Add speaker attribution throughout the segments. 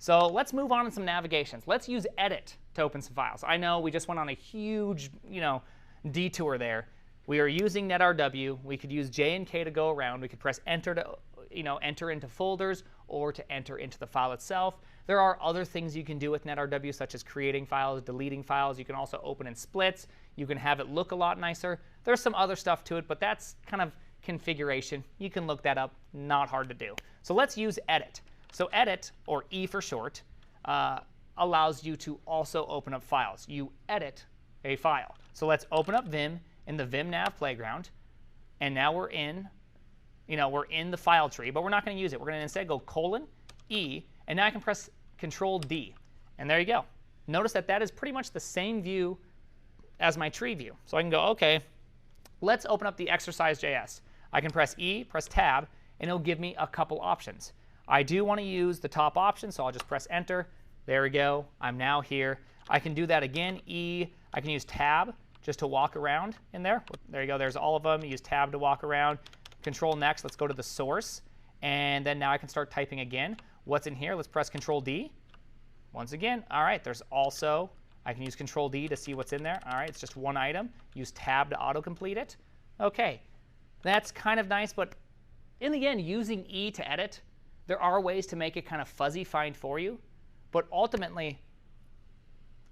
Speaker 1: So let's move on to some navigations. Let's use edit to open some files. I know we just went on a huge, detour there. We are using NetRW. We could use J and K to go around. We could press enter to, enter into folders or to enter into the file itself. There are other things you can do with NetRW, such as creating files, deleting files. You can also open in splits. You can have it look a lot nicer. There's some other stuff to it, but that's kind of configuration. You can look that up. Not hard to do. So let's use edit. So edit, or E for short, allows you to also open up files. You edit a file. So let's open up Vim in the Vim Nav Playground, and now we're in, we're in the file tree, but we're not going to use it. We're going to instead go :E, and now I can press Control D, and there you go. Notice that that is pretty much the same view as my tree view. So I can go, OK, let's open up the exercise.js. I can press E, press Tab, and it'll give me a couple options. I do want to use the top option, so I'll just press Enter. There we go. I'm now here. I can do that again. E. I can use Tab just to walk around in there. There you go. There's all of them. Use Tab to walk around. Control Next. Let's go to the source. And then now I can start typing again. What's in here? Let's press Control D. Once again. All right. There's also, I can use Control D to see what's in there. All right. It's just one item. Use Tab to autocomplete it. OK. That's kind of nice. But in the end, using E to edit, there are ways to make it kind of fuzzy find for you. But ultimately,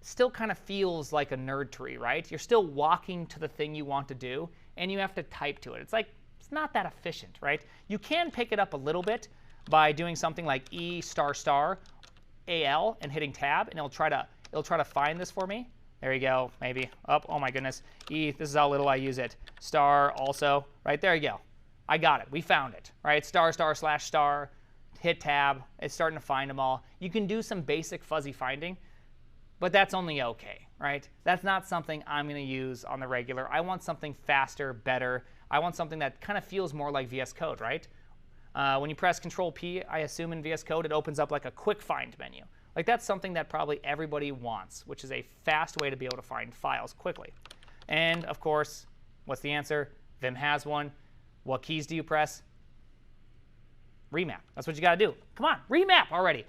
Speaker 1: still kind of feels like a nerd tree, right? You're still walking to the thing you want to do, and you have to type to it. It's like, it's not that efficient, right? You can pick it up a little bit by doing something like E***al and hitting Tab, and it'll try to find this for me. There you go, maybe. Oh my goodness. E, this is how little I use it. Star also, right? There you go. I got it. We found it, right? */**. Hit Tab. It's starting to find them all. You can do some basic fuzzy finding, but that's only OK, right? That's not something I'm going to use on the regular. I want something faster, better. I want something that kind of feels more like VS Code, right? When you press Control P, I assume in VS Code, it opens up like a quick find menu. Like that's something that probably everybody wants, which is a fast way to be able to find files quickly. And of course, what's the answer? Vim has one. What keys do you press? Remap. That's what you got to do. Come on, remap already.